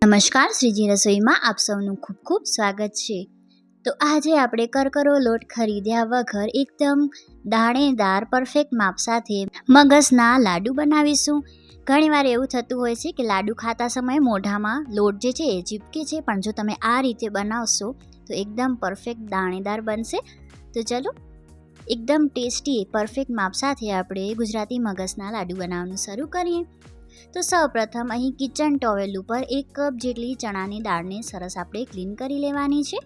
નમસ્કાર, શ્રીજી રસોઈમાં આપ સૌનું ખૂબ ખૂબ સ્વાગત છે। તો આજે આપણે કરકરો લોટ ખરીદ્યા વગર એકદમ દાણેદાર પરફેક્ટ માપ સાથે મગસના લાડુ બનાવીશું। ઘણીવાર એવું થતું હોય છે કે લાડુ ખાતા સમયે મોઢામાં લોટ જે છે એ ચીપકે છે, પણ જો તમે આ રીતે બનાવશો તો એકદમ પરફેક્ટ દાણેદાર બનશે। તો ચલો એકદમ ટેસ્ટી પરફેક્ટ માપ સાથે આપણે ગુજરાતી મગસના લાડુ બનાવવાનું શરૂ કરીએ। તો સૌપ્રથમ અહીં કિચન ટોવેલ ઉપર 1 કપ જેટલી ચણાની દાળને સરસ આપણે ક્લીન કરી લેવાની છે।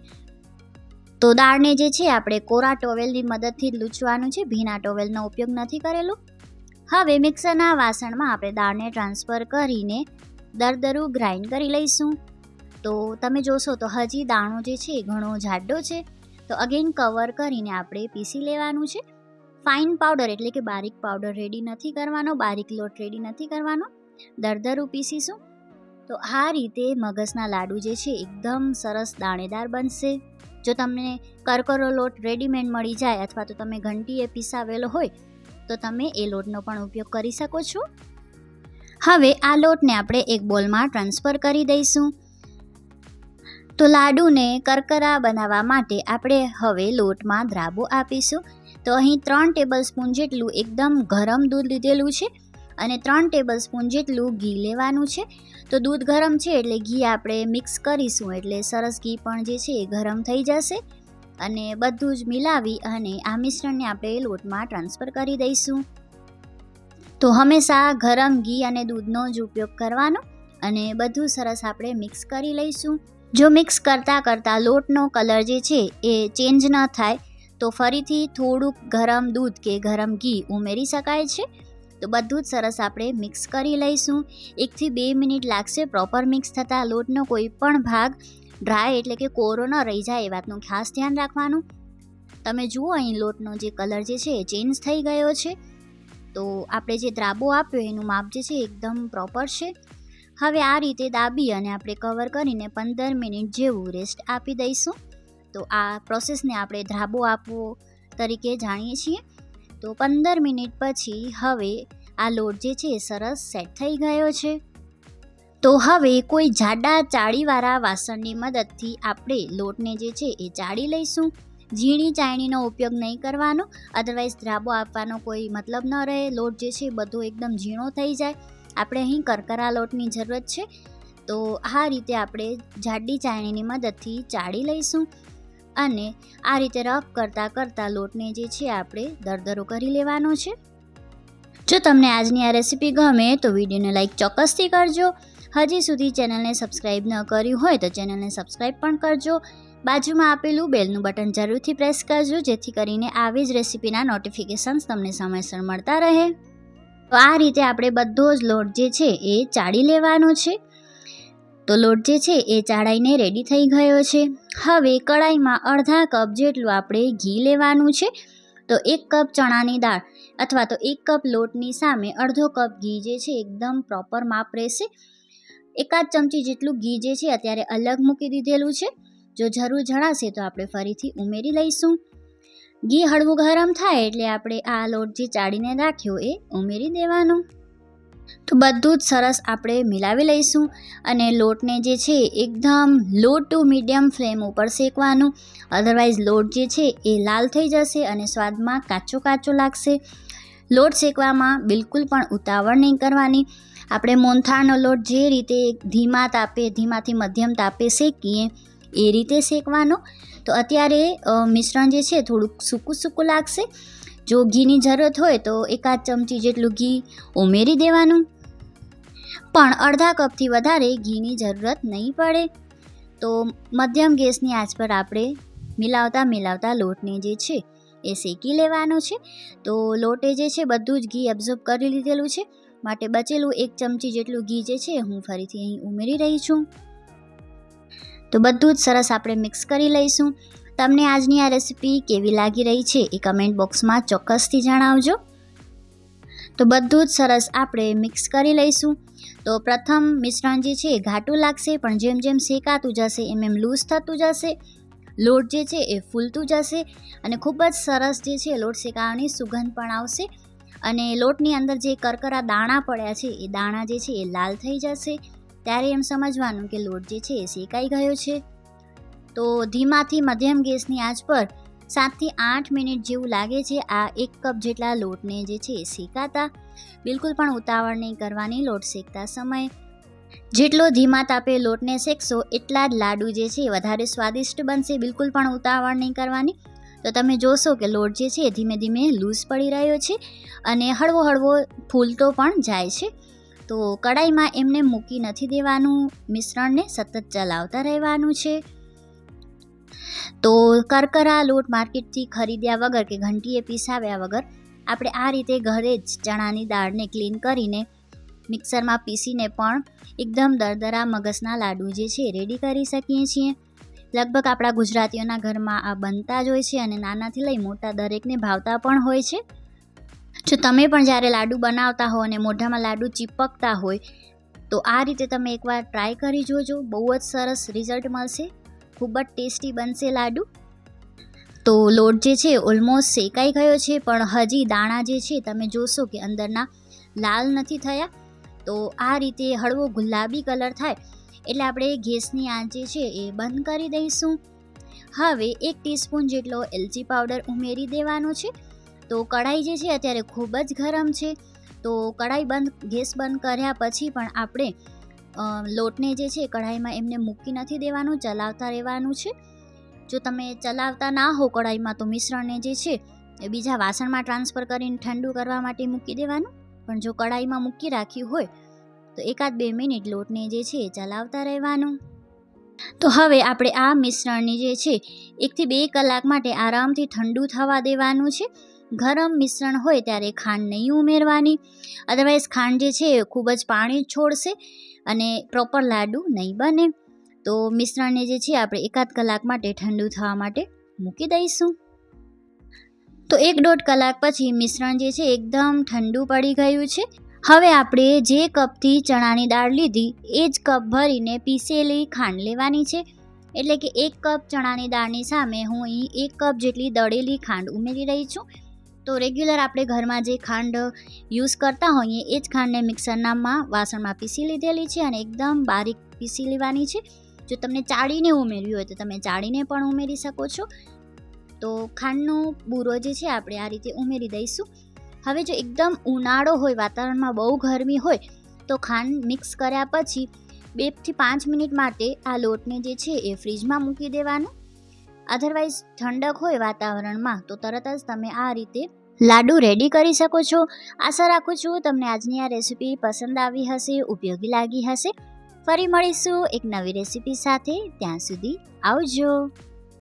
તો દાળને જે છે આપણે કોરા ટોવેલની મદદથી જ લૂછવાનું છે, ભીના ટોવેલનો ઉપયોગ નથી કરેલો। હવે મિક્સરના વાસણમાં આપણે દાળને ટ્રાન્સફર કરીને દરદરું ગ્રાઇન્ડ કરી લઈશું। તો તમે જોશો તો હજી દાણો જે છે ઘણો જાડો છે, તો અગેન કવર કરીને આપણે પીસી લેવાનું છે। ફાઇન પાવડર એટલે કે બારીક પાવડર રેડી નથી કરવાનો, બારીક લોટ રેડી નથી કરવાનો, દરદરું પીસીશું। તો આ રીતે મગસના લાડુ જે છે એકદમ સરસ દાણેદાર બનશે। જો તમને કરકરો લોટ રેડીમેડ મળી જાય અથવા તો તમે ઘંટીએ પીસાવેલો હોય તો તમે એ લોટનો પણ ઉપયોગ કરી શકો છો। હવે આ લોટને આપણે એક બોલમાં ટ્રાન્સફર કરી દઈશું। તો લાડુને કરકરા બનાવવા માટે આપણે હવે લોટમાં દ્રાબો આપીશું। તો અહીં 3 ટેબલ સ્પૂન જેટલું એકદમ ગરમ દૂધ લીધેલું છે અને 3 ટેબલ સ્પૂન જેટલું ઘી લેવાનું છે। તો દૂધ ગરમ છે એટલે ઘી આપણે મિક્સ કરીશું, એટલે સરસ ઘી પણ જે છે એ ગરમ થઈ જશે અને બધું જ મિલાવી અને આ મિશ્રણને આપણે લોટમાં ટ્રાન્સફર કરી દઈશું। તો હંમેશા ગરમ ઘી અને દૂધનો જ ઉપયોગ કરવાનો અને બધું સરસ આપણે મિક્સ કરી લઈશું। જો મિક્સ કરતાં લોટનો કલર જે છે એ ચેન્જ ન થાય તો ફરીથી થોડુંક ગરમ દૂધ કે ગરમ ઘી ઉમેરી શકાય છે। તો બધું જ સરસ આપણે મિક્સ કરી લઈશું। 1 થી 2 મિનિટ લાગશે પ્રોપર મિક્સ થતાં। લોટનો કોઈ પણ ભાગ ડ્રાય એટલે કે કોરો ન રહી જાય એ વાતનું ખાસ ધ્યાન રાખવાનું। તમે જુઓ અહીં લોટનો જે કલર જે છે એ ચેન્જ થઈ ગયો છે। તો આપણે જે દ્રાબો આપ્યો એનું માપ જે છે એકદમ પ્રોપર છે। હવે આ રીતે દાબી અને આપણે કવર કરીને 15 મિનિટ જેવું રેસ્ટ આપી દઈશું। તો આ પ્રોસેસને આપણે દ્રાબો આપવો તરીકે જાણીએ છીએ। તો 15 મિનિટ પછી હવે આ લોટ જે છે એ સરસ સેટ થઈ ગયો છે। તો હવે કોઈ જાડા ચાળીવાળા વાસણની મદદથી આપણે લોટને જે છે એ ચાળી લઈશું। ઝીણી ચાળણીનો ઉપયોગ નહીં કરવાનો, અધરવાઇઝ દ્રાબો આપવાનો કોઈ મતલબ ન રહે। લોટ જે છે બધો એકદમ ઝીણો થઈ જાય। આપણે અહીં કરકરા લોટની જરૂરત છે, તો આ રીતે આપણે જાડી ચાળણીની મદદથી ચાળી લઈશું અને આ રીતે રફ કરતાં લોટને જે છે આપણે દરદરો કરી લેવાનો છે। જો તમને આજની આ રેસીપી ગમે તો વિડીયોને લાઈક ચોક્કસથી કરજો। હજી સુધી ચેનલને સબસ્ક્રાઈબ ન કર્યું હોય તો ચેનલને સબસ્ક્રાઈબ પણ કરજો। બાજુમાં આપેલું બેલનું બટન જરૂરથી પ્રેસ કરજો, જેથી કરીને આવી જ રેસીપીના નોટિફિકેશન્સ તમને સમયસર મળતા રહે। તો આ રીતે આપણે બધો જ લોટ જે છે એ ચાળી લેવાનો છે। તો લોટ જે છે એ ચાળાઈને રેડી થઈ ગયો છે। હવે કડાઈમાં અડધા કપ જેટલું આપણે ઘી લેવાનું છે। તો 1 કપ ચણાની દાળ અથવા તો 1 કપ લોટની સામે અડધો કપ ઘી જે છે એકદમ પ્રોપર માપ રહેશે। 1 ચમચી જેટલું ઘી જે છે અત્યારે અલગ મૂકી દીધેલું છે। જો જરૂર જણાશે તો આપણે ફરીથી ઉમેરી લઈશું। ઘી હળવું ગરમ થાય એટલે આપણે આ લોટ જે ચાળીને રાખ્યો એ ઉમેરી દેવાનો। તો બધું જ સરસ આપણે મિલાવી લઈશું અને લોટને જે છે એકદમ લો ટુ મીડિયમ ફ્લેમ ઉપર શેકવાનું, અધરવાઇઝ લોટ જે છે એ લાલ થઈ જશે અને સ્વાદમાં કાચો લાગશે। લોટ શેકવામાં બિલકુલ પણ ઉતાવળ નહીં કરવાની। આપણે મોહનથાળનો લોટ જે રીતે ધીમાથી મધ્યમ તાપે શેકીએ એ રીતે શેકવાનો। તો અત્યારે મિશ્રણ જે છે થોડુંક સૂકું લાગશે। જો ઘીની જરૂરત હોય તો 1 ચમચી જેટલું ઘી ઉમેરી દેવાનું, પણ અડધા કપથી વધારે ઘીની જરૂરત નહીં પડે। તો મધ્યમ ગેસની આંચ પર આપણે મિલાવતા લોટને જે છે એ શેકી લેવાનો છે। તો લોટે જે છે બધું જ ઘી એબ્ઝોર્બ કરી લીધેલું છે, માટે બચેલું 1 ચમચી જેટલું ઘી જે છે હું ફરીથી અહીં ઉમેરી રહી છું। તો બધું જ સરસ આપણે મિક્સ કરી લઈશું। તમને આજની આ રેસીપી કેવી લાગી રહી છે એ કમેન્ટ બોક્સમાં ચોક્કસથી જણાવજો। તો બધું જ સરસ આપણે મિક્સ કરી લઈશું। તો પ્રથમ મિશ્રણ જે છે ઘાટું લાગશે, પણ જેમ જેમ શેકાતું જશે એમ લૂઝ થતું જશે। લોટ જે છે એ ફૂલતું જશે અને ખૂબ જ સરસ જે છે લોટ શેકાવાની સુગંધ પણ આવશે અને લોટની અંદર જે કરકરા દાણા પડ્યા છે એ દાણા જે છે એ લાલ થઈ જશે। ત્યારે એમ સમજવાનું કે લોટ જે છે એ શેકાઈ ગયો છે. તો ધીમાથી મધ્યમ ગેસની આંચ પર 7 થી 8 મિનિટ જેવું લાગે છે આ 1 કપ જેટલા લોટને જે છે એ શેકાતા. બિલકુલ પણ ઉતાવળ નહીં કરવાની લોટ શેકતા સમયે. જેટલો ધીમા તાપે લોટને શેકશો એટલા જ લાડુ જે છે એ વધારે સ્વાદિષ્ટ બનશે. બિલકુલ પણ ઉતાવળ નહીં કરવાની. તો તમે જોશો કે લોટ જે છે ધીમે ધીમે લૂઝ પડી રહ્યો છે અને હળવો હળવો ફૂલતો પણ જાય છે. તો કડાઈમાં એમને મૂકી નથી દેવાનું, મિશ્રણને સતત ચલાવતા રહેવાનું છે. તો કરકરા લોટ માર્કેટથી ખરીદ્યા વગર કે ઘંટીએ પીસાવ્યા વગર આપણે આ રીતે ઘરે જ ચણાની દાળને ક્લીન કરીને મિક્સરમાં પીસીને પણ એકદમ દરદરા મગસના લાડુ જે છે રેડી કરી શકીએ છીએ. લગભગ આપણા ગુજરાતીઓના ઘરમાં આ બનતા જ હોય છે અને નાનાથી લઈ મોટા દરેકને ભાવતા પણ હોય છે. જો તમે પણ જ્યારે લાડુ બનાવતા હો અને મોઢામાં લાડુ ચીપકતા હોય તો આ રીતે તમે એકવાર ટ્રાય કરી જોજો. બહુ જ સરસ રિઝલ્ટ મળશે. ખૂબ જ ટેસ્ટી બનશે લાડુ. તો લોટ જે છે ઓલમોસ્ટ શેકાઈ ગયો છે પણ હજી દાણા જે છે તમે જોશો કે અંદરના લાલ નથી થયા. તો આ રીતે હળવો ગુલાબી કલર થાય એટલે આપણે ગેસની આંચ જે છે એ બંધ કરી દઈશું. હવે 1 ટીસ્પૂન જેટલો એલચી પાવડર ઉમેરી દેવાનો છે. તો કઢાઈ જે છે અત્યારે ખૂબ જ ગરમ છે. તો કઢાઈ ગેસ બંધ કર્યા પછી પણ આપણે લોટને જે છે કઢાઈમાં એમને મૂકી નથી દેવાનું, ચલાવતા રહેવાનું છે. જો તમે ચલાવતા ના હો કઢાઈમાં તો મિશ્રણને જે છે એ બીજા વાસણમાં ટ્રાન્સફર કરીને ઠંડુ કરવા માટે મૂકી દેવાનું. પણ જો કઢાઈમાં મૂકી રાખ્યું હોય તો 1-2 મિનિટ લોટને જે છે એ ચલાવતા રહેવાનું. તો હવે આપણે આ મિશ્રણની જે છે 1 થી 2 કલાક માટે આરામથી ઠંડુ થવા દેવાનું છે. ગરમ મિશ્રણ હોય ત્યારે ખાંડ નહીં ઉમેરવાની, અદરવાઇઝ ખાંડ જે છે એ ખૂબ જ પાણી છોડશે અને પ્રોપર લાડુ નહીં બને. તો મિશ્રણને જે છે આપણે 1-8 કલાક માટે ઠંડુ થવા માટે મૂકી દઈશું. તો 1-1.5 કલાક પછી મિશ્રણ જે છે એકદમ ઠંડુ પડી ગયું છે. હવે આપણે જે કપથી ચણાની દાળ લીધી એ જ કપ ભરીને પીસેલી ખાંડ લેવાની છે. એટલે કે 1 કપ ચણાની દાળની સામે હું અહીં 1 કપ જેટલી દળેલી ખાંડ ઉમેરી રહી છું. તો રેગ્યુલર આપણે ઘરમાં જે ખાંડ યુઝ કરતા હોઈએ એ જ ખાંડને મિક્સરના વાસણમાં પીસી લીધેલી છે અને એકદમ બારીક પીસી લેવાની છે. જો તમને ચાળીને ઉમેરવી હોય તો તમે ચાળીને પણ ઉમેરી શકો છો. તો ખાંડનો બૂરો જે છે આપણે આ રીતે ઉમેરી દઈશું. હવે જો એકદમ ઉનાળો હોય, વાતાવરણમાં બહુ ગરમી હોય તો ખાંડ મિક્સ કર્યા પછી 2 થી 5 મિનિટ માટે આ લોટને જે છે એ ફ્રીજમાં મૂકી દેવાનું. અધરવાઇઝ ઠંડક હોય વાતાવરણમાં તો તરત જ તમે આ રીતે લાડુ રેડી કરી શકો છો. આશા રાખું છું તમને આજની આ રેસીપી પસંદ આવી હશે, ઉપયોગી લાગી હશે. ફરી મળીશું એક નવી રેસીપી સાથે. ત્યાં સુધી આવજો.